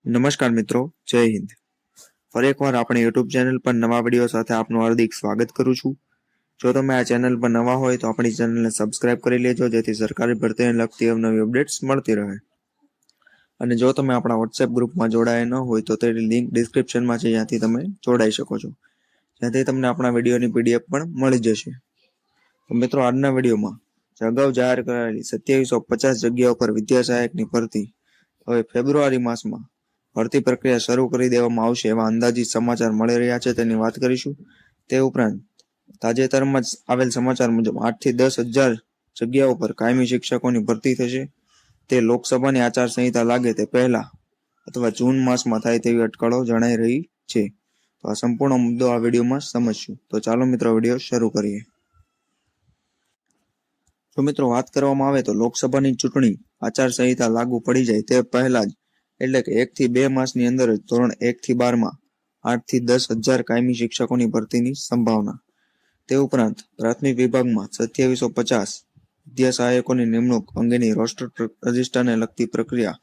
નમસ્કાર મિત્રો, જય હિન્દ. ફરી એકવાર આપણે યુટ્યુબ ચેનલ પર નવા વિડીયો સાથે આપનું હાર્દિક સ્વાગત કરું છું. જો તમે આ ચેનલ પર નવા હોય તો આપણી ચેનલને સબસ્ક્રાઇબ કરી લેજો, જેથી સરકારી ભરતીને લગતી અવનવી અપડેટ્સ મળતી રહે. અને જો તમે આપણા વોટ્સએપ ગ્રુપમાં જોડાયા ન હોય તો તેની લિંક ડિસ્ક્રિપ્શનમાં છે, જ્યાંથી તમે જોડાઈ શકો છો, જ્યાંથી તમને આપણા વિડીયોની પીડીએફ પણ મળી જશે. તો મિત્રો, આજના વિડીયોમાં અગાઉ જાહેર કરાયેલી 2750 જગ્યાઓ પર વિદ્યા સહાયકની ભરતી હવે ફેબ્રુઆરી માસમાં ભરતી પ્રક્રિયા શરૂ કરી દેવામાં આવશે એવા અંદાજિત સમાચાર મળી રહ્યા છે, તેની વાત કરીશું. તે ઉપરાંત તાજેતરમાં જ આવેલ સમાચાર મુજબ 8 થી 10,000 જગ્યાઓ પર કાયમી શિક્ષકોની ભરતી થશે. તે લોકસભાની આચારસંહિતા લાગે તે પહેલા અથવા જૂન માસમાં થાય તેવી અટકળો જણાઈ રહી છે. તો આ સંપૂર્ણ મુદ્દો આ વિડીયોમાં સમજશું. તો ચાલો મિત્રો, વિડીયો શરૂ કરીએ. તો મિત્રો, વાત કરવામાં આવે તો લોકસભાની ચૂંટણી આચારસંહિતા લાગુ પડી જાય તે પહેલા જ, એટલે કે 1 થી 2 માસની અંદર જ ધોરણ 1 થી 12માં 8 થી 10,000 કાયમી શિક્ષકોની ભરતીની સંભાવના. તે ઉપરાંત પ્રાથમિક વિભાગમાં 2750 વિદ્યા સહાયકોની નિમણૂક અંગેની રોસ્ટર રજિસ્ટરને લગતી પ્રક્રિયા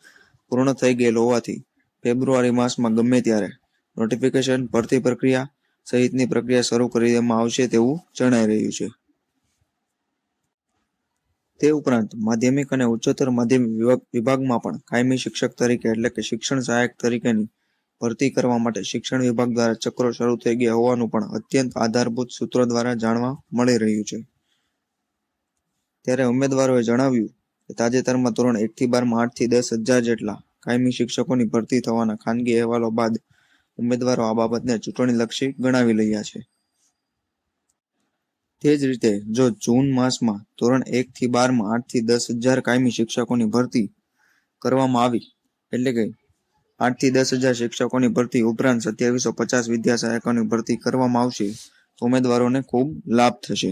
પૂર્ણ થઈ ગયેલ હોવાથી ફેબ્રુઆરી માસમાં ગમે ત્યારે નોટિફિકેશન, ભરતી પ્રક્રિયા સહિતની પ્રક્રિયા શરૂ કરી દેવામાં આવશે તેવું જણાઈ રહ્યું છે. તે ઉપરાંત માધ્યમિક અને ઉચ્ચતર માધ્યમિક વિભાગમાં પણ કાયમી શિક્ષક તરીકે એટલે કે શિક્ષણ સહાયક તરીકેની ભરતી કરવા માટે શિક્ષણ વિભાગ દ્વારા ચક્રો શરૂ થઈ ગયા હોવાનું પણ અત્યંત આધારભૂત સૂત્રો દ્વારા જાણવા મળી રહ્યું છે. ત્યારે ઉમેદવારોએ જણાવ્યું કે તાજેતરમાં ધોરણ 1 થી 12માં 8 થી 10,000 જેટલા કાયમી શિક્ષકોની ભરતી થવાના ખાનગી અહેવાલો બાદ ઉમેદવારો આ બાબતને ચૂંટણીલક્ષી ગણાવી રહ્યા છે. તે જ રીતે જો જૂન માસમાં ધોરણ 1 થી 12માં 8 થી 10,000 કાયમી શિક્ષકોની ભરતી કરવામાં આવી, એટલે કે 8 થી 10,000 શિક્ષકોની ભરતી ઉપરાંત 2750 વિદ્યા સહાયકોની ભરતી કરવામાં આવશે તો ઉમેદવારોને ખૂબ લાભ થશે.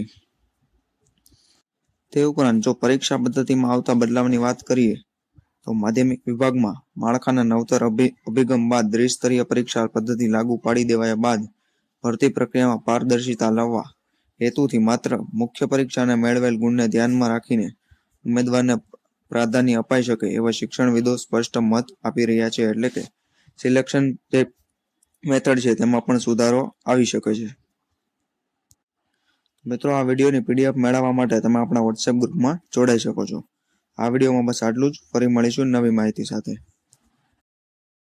તે ઉપરાંત જો પરીક્ષા પદ્ધતિમાં આવતા બદલાવની વાત કરીએ તો માધ્યમિક વિભાગમાં માળખાના નવતર અભિગમ બાદ દ્વિસ્તરીય પરીક્ષા પદ્ધતિ લાગુ પાડી દેવાયા બાદ ભરતી પ્રક્રિયામાં પારદર્શિતા લાવવા હેતુથી માત્ર મુખ્ય પરીક્ષાને મેળવેલ ગુણને ધ્યાનમાં રાખીને ઉમેદવારને પ્રાધાન્ય અપાઈ શકે એવા શિક્ષણવિદો સ્પષ્ટ મત આપી રહ્યા છે. એટલે કે સિલેક્શન જે મેથડ છે તેમાં પણ સુધારો આવી શકે છે. મિત્રો, આ વિડીયોની પીડીએફ મેળવવા માટે તમે આપણા વોટ્સએપ ગ્રુપમાં જોડાઈ શકો છો. આ વિડીયોમાં બસ આટલું જ. ફરી મળીશું નવી માહિતી સાથે.